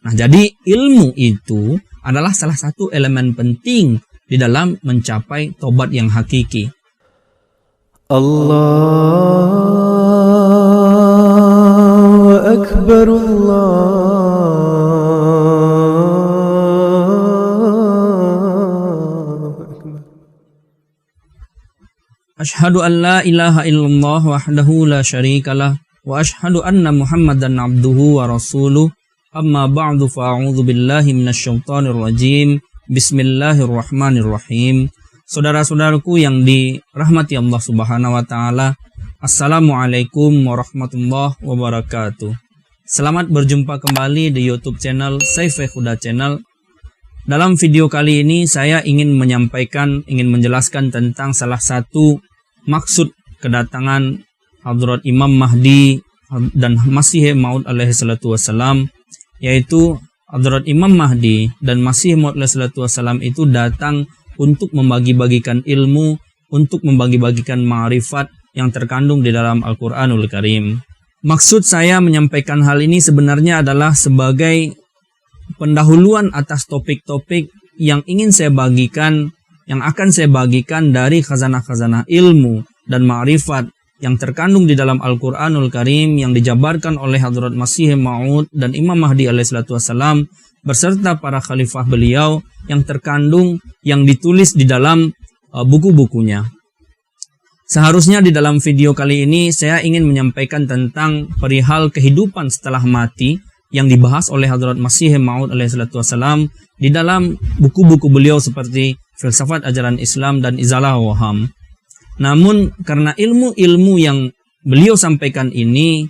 Nah, jadi ilmu itu adalah salah satu elemen penting di dalam mencapai tobat yang hakiki. Allahu Akbar, Ashhadu an la ilaha illallah wahdahu la syarikalah wa ashhadu anna Muhammadan abduhu wa rasuluh. Amma ba'du, fa'a'udzu billahi minasyaitonir rajim. Bismillahirrahmanirrahim. Saudara-saudaraku yang dirahmati Allah Subhanahu wa taala, Assalamualaikum warahmatullahi wabarakatuh. Selamat berjumpa kembali di YouTube channel Saiful Huda Channel. Dalam video kali ini saya ingin menjelaskan tentang salah satu maksud kedatangan Hadrat Imam Mahdi dan Masih Maud alaihi salatu wassalam, yaitu Hadrat Imam Mahdi dan Masih Maud alaihi salatu wassalam itu datang untuk membagi-bagikan ilmu, untuk membagi-bagikan ma'rifat yang terkandung di dalam Al-Quranul Karim. Maksud saya menyampaikan hal ini sebenarnya adalah sebagai pendahuluan atas topik-topik yang akan saya bagikan dari khazanah-khazanah ilmu dan ma'rifat yang terkandung di dalam Al-Quranul Karim yang dijabarkan oleh Hadrat Masih Maud dan Imam Mahdi alaihissalatu wassalam beserta para khalifah beliau yang terkandung, yang ditulis di dalam buku-bukunya. Seharusnya di dalam video kali ini saya ingin menyampaikan tentang perihal kehidupan setelah mati yang dibahas oleh Hadrat Masih Maud alaihissalatu wassalam di dalam buku-buku beliau seperti Filsafat Ajaran Islam dan Izalah Waham. Namun karena ilmu-ilmu yang beliau sampaikan ini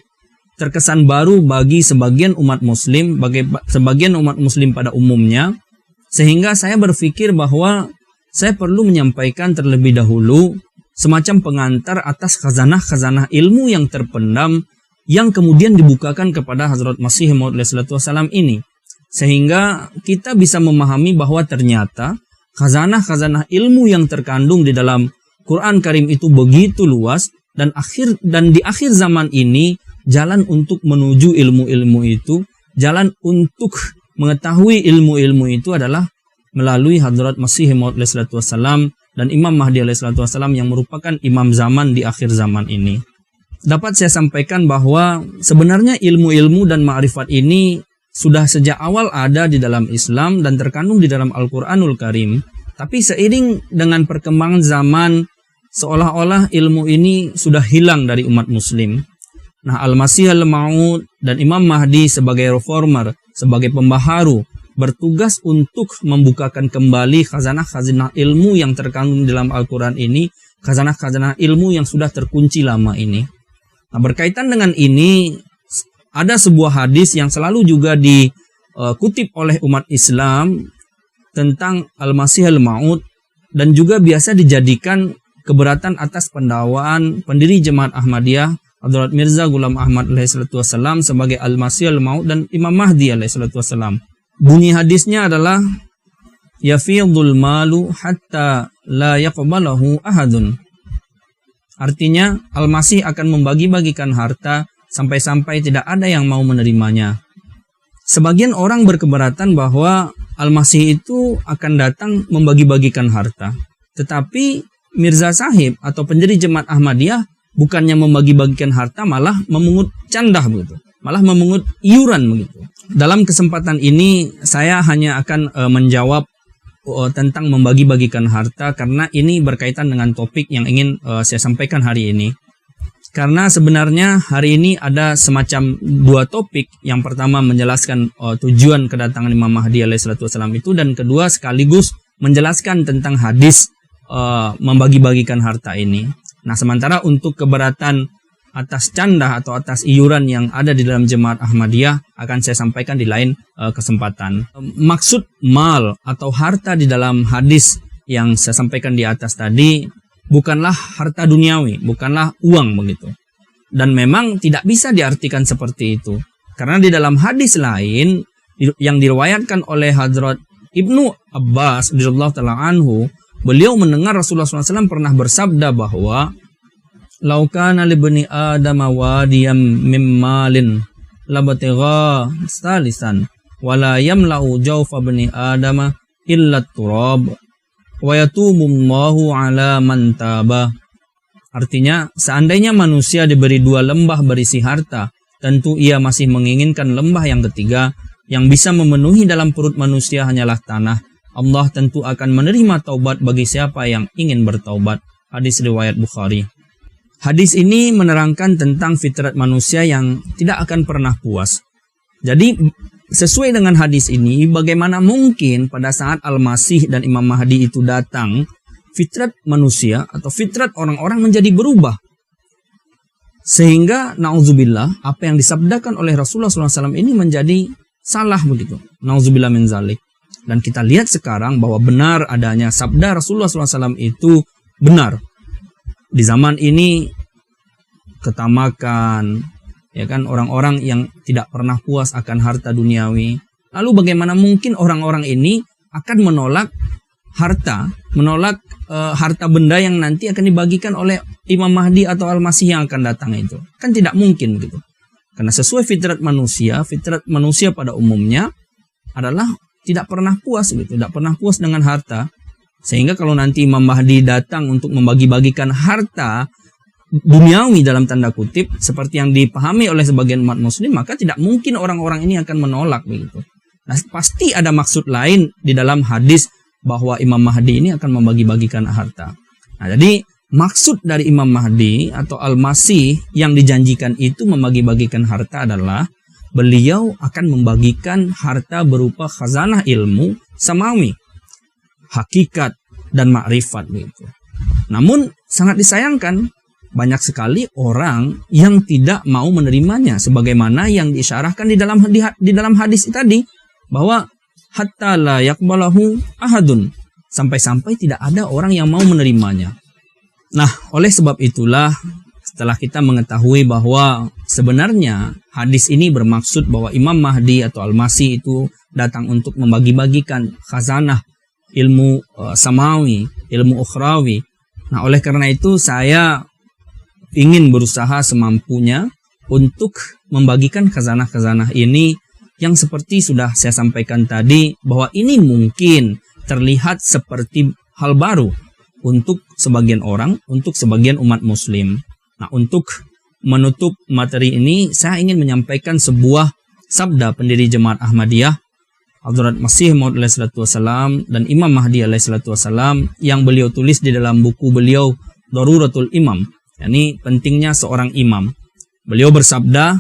terkesan baru bagi sebagian umat muslim, pada umumnya, sehingga saya berpikir bahwa saya perlu menyampaikan terlebih dahulu semacam pengantar atas khazanah-khazanah ilmu yang terpendam yang kemudian dibukakan kepada Hadrat Masih Maud alaihissalatu wassalam ini, sehingga kita bisa memahami bahwa ternyata khazanah-khazanah ilmu yang terkandung di dalam Quran Karim itu begitu luas, dan di akhir zaman ini jalan untuk menuju ilmu-ilmu itu, jalan untuk mengetahui ilmu-ilmu itu adalah melalui Hadrat Masih Maud alaihissalatu wassalam dan Imam Mahdi alaihissalatu wassalam yang merupakan imam zaman di akhir zaman ini. Dapat saya sampaikan bahwa sebenarnya ilmu-ilmu dan ma'rifat ini sudah sejak awal ada di dalam Islam dan terkandung di dalam Al-Quranul Karim. Tapi seiring dengan perkembangan zaman, seolah-olah ilmu ini sudah hilang dari umat muslim. Nah, Al-Masih Al-Maud dan Imam Mahdi sebagai reformer, sebagai pembaharu, bertugas untuk membukakan kembali khazanah-khazanah ilmu yang terkandung dalam Al-Quran ini, khazanah-khazanah ilmu yang sudah terkunci lama ini. Nah, berkaitan dengan ini, ada sebuah hadis yang selalu juga dikutip oleh umat Islam tentang Al-Masih Al-Maud dan juga biasa dijadikan keberatan atas pendakwaan pendiri Jemaat Ahmadiyah Hadrat Mirza Ghulam Ahmad alaihissalatu wassalam sebagai Al-Masih Al-Maud dan Imam Mahdi alaihissalatu wassalam. Bunyi hadisnya adalah yafidul malu hatta la yaqbalahu ahadun. Artinya, Al-Masih akan membagi-bagikan harta sampai-sampai tidak ada yang mau menerimanya. Sebagian orang berkeberatan bahwa Al-Masih itu akan datang membagi-bagikan harta. Tetapi Mirza Sahib atau pendiri Jemaat Ahmadiyah bukannya membagi-bagikan harta, malah memungut candah begitu. Malah memungut iuran begitu. Dalam kesempatan ini saya hanya akan menjawab tentang membagi-bagikan harta karena ini berkaitan dengan topik yang ingin saya sampaikan hari ini. Karena sebenarnya hari ini ada semacam dua topik. Yang pertama menjelaskan tujuan kedatangan Imam Mahdi alaihissalatu wassalam itu, dan kedua sekaligus menjelaskan tentang hadis membagi-bagikan harta ini. Nah, sementara untuk keberatan atas candah atau atas iuran yang ada di dalam Jemaat Ahmadiyah akan saya sampaikan di lain kesempatan. Maksud mal atau harta di dalam hadis yang saya sampaikan di atas tadi bukanlah harta duniawi, bukanlah uang begitu. Dan memang tidak bisa diartikan seperti itu. Karena di dalam hadis lain yang diriwayatkan oleh Hadrat Ibnu Abbas radhiyallahu ta'ala anhu, beliau mendengar Rasulullah SAW pernah bersabda bahwa laukana libni adama wadiyam mimmalin labatigha salisan wala yamla'u jawfa bani adama illa turab wa yatubullahu ala man taba. Artinya, seandainya manusia diberi 2 lembah berisi harta, tentu ia masih menginginkan lembah yang ketiga. Yang bisa memenuhi dalam perut manusia hanyalah tanah. Allah tentu akan menerima taubat bagi siapa yang ingin bertaubat. Hadis riwayat Bukhari. Hadis ini menerangkan tentang fitrat manusia yang tidak akan pernah puas. Jadi sesuai dengan hadis ini, bagaimana mungkin pada saat Al-Masih dan Imam Mahdi itu datang, fitrat manusia atau fitrat orang-orang menjadi berubah. Sehingga na'udzubillah, apa yang disabdakan oleh Rasulullah SAW ini menjadi salah begitu. Na'udzubillah min zalik. Dan kita lihat sekarang bahwa benar adanya sabda Rasulullah SAW itu benar. Di zaman ini ketamakan, ya kan, orang-orang yang tidak pernah puas akan harta duniawi. Lalu bagaimana mungkin orang-orang ini akan menolak harta, menolak harta benda yang nanti akan dibagikan oleh Imam Mahdi atau Al-Masih yang akan datang itu? Kan tidak mungkin gitu. Karena sesuai fitrat manusia pada umumnya adalah tidak pernah puas gitu, tidak pernah puas dengan harta. Sehingga kalau nanti Imam Mahdi datang untuk membagi-bagikan harta duniawi dalam tanda kutip seperti yang dipahami oleh sebagian umat muslim, maka tidak mungkin orang-orang ini akan menolak begitu. Nah, pasti ada maksud lain di dalam hadis bahwa Imam Mahdi ini akan membagi-bagikan harta. Nah, jadi maksud dari Imam Mahdi atau Al-Masih yang dijanjikan itu membagi-bagikan harta adalah beliau akan membagikan harta berupa khazanah ilmu samawi, hakikat dan makrifat begitu. Namun sangat disayangkan banyak sekali orang yang tidak mau menerimanya, sebagaimana yang diisyarahkan di dalam hadis tadi, bahwa hatta la yaqbalahu ahadun, sampai-sampai tidak ada orang yang mau menerimanya. Nah, oleh sebab itulah setelah kita mengetahui bahwa sebenarnya hadis ini bermaksud bahwa Imam Mahdi atau Al-Masih itu datang untuk membagi-bagikan khazanah ilmu samawi, ilmu ukhrawi. Nah, oleh karena itu saya ingin berusaha semampunya untuk membagikan khazanah-khazanah ini yang seperti sudah saya sampaikan tadi, bahwa ini mungkin terlihat seperti hal baru untuk sebagian orang, untuk sebagian umat muslim. Nah, untuk menutup materi ini, saya ingin menyampaikan sebuah sabda pendiri Jemaat Ahmadiyah, Hadrat Masih Maud alaihissalam dan Imam Mahdi alaihissalam, yang beliau tulis di dalam buku beliau Daruratul Imam, yakni pentingnya seorang imam. Beliau bersabda,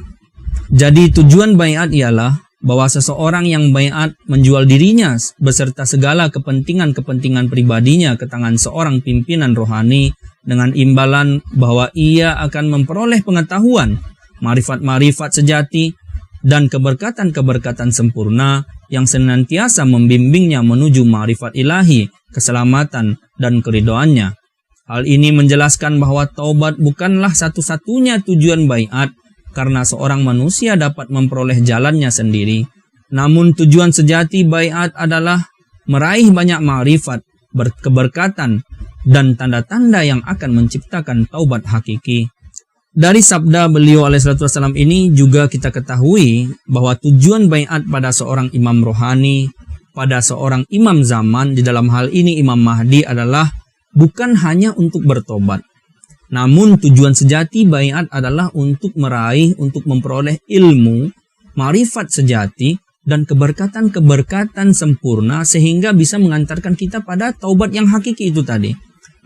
jadi tujuan baiat ialah bahwa seseorang yang baiat menjual dirinya beserta segala kepentingan-kepentingan pribadinya ke tangan seorang pimpinan rohani dengan imbalan bahwa ia akan memperoleh pengetahuan, marifat-marifat sejati, dan keberkatan-keberkatan sempurna yang senantiasa membimbingnya menuju marifat ilahi, keselamatan, dan keridhoannya. Hal ini menjelaskan bahwa taubat bukanlah satu-satunya tujuan baiat, karena seorang manusia dapat memperoleh jalannya sendiri. Namun tujuan sejati baiat adalah meraih banyak ma'rifat, keberkatan, dan tanda-tanda yang akan menciptakan taubat hakiki. Dari sabda beliau alaihissalam ini juga kita ketahui bahwa tujuan baiat pada seorang imam rohani, pada seorang imam zaman, di dalam hal ini Imam Mahdi, adalah bukan hanya untuk bertobat. Namun tujuan sejati baiat adalah untuk meraih, untuk memperoleh ilmu, marifat sejati, dan keberkatan-keberkatan sempurna sehingga bisa mengantarkan kita pada taubat yang hakiki itu tadi.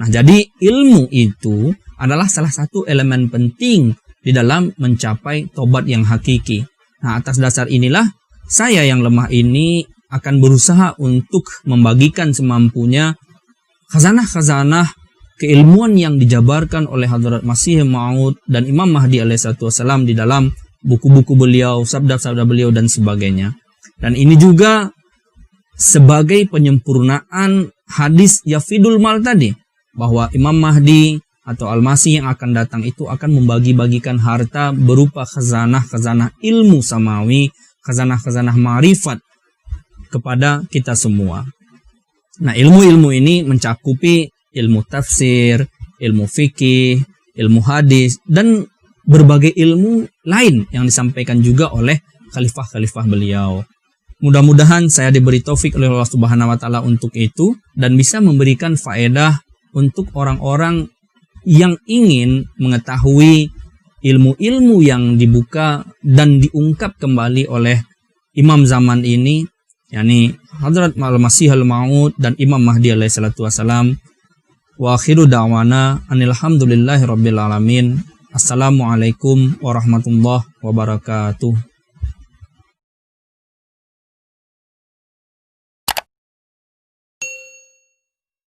Nah, jadi ilmu itu adalah salah satu elemen penting di dalam mencapai taubat yang hakiki. Nah, atas dasar inilah saya yang lemah ini akan berusaha untuk membagikan semampunya khazanah-khazanah keilmuan yang dijabarkan oleh Hadrat Masih Maud dan Imam Mahdi alaihissalam di dalam buku-buku beliau, sabda-sabda beliau, dan sebagainya. Dan ini juga sebagai penyempurnaan hadis Yafidul Mal tadi, bahwa Imam Mahdi atau Al-Masih yang akan datang itu akan membagi-bagikan harta berupa khazanah-khazanah ilmu samawi, khazanah-khazanah marifat kepada kita semua. Nah, ilmu-ilmu ini mencakupi ilmu tafsir, ilmu fikih, ilmu hadis, dan berbagai ilmu lain yang disampaikan juga oleh khalifah-khalifah beliau. Mudah-mudahan saya diberi taufik oleh Allah Subhanahu wa taala untuk itu dan bisa memberikan faedah untuk orang-orang yang ingin mengetahui ilmu-ilmu yang dibuka dan diungkap kembali oleh imam zaman ini, yakni Hadrat Al-Masih Al-Maud dan Imam Mahdi alaihi salatu wassalam. Wa akhiru da'wana anil hamdulillahi rabbil alamin. Assalamualaikum warahmatullahi wabarakatuh.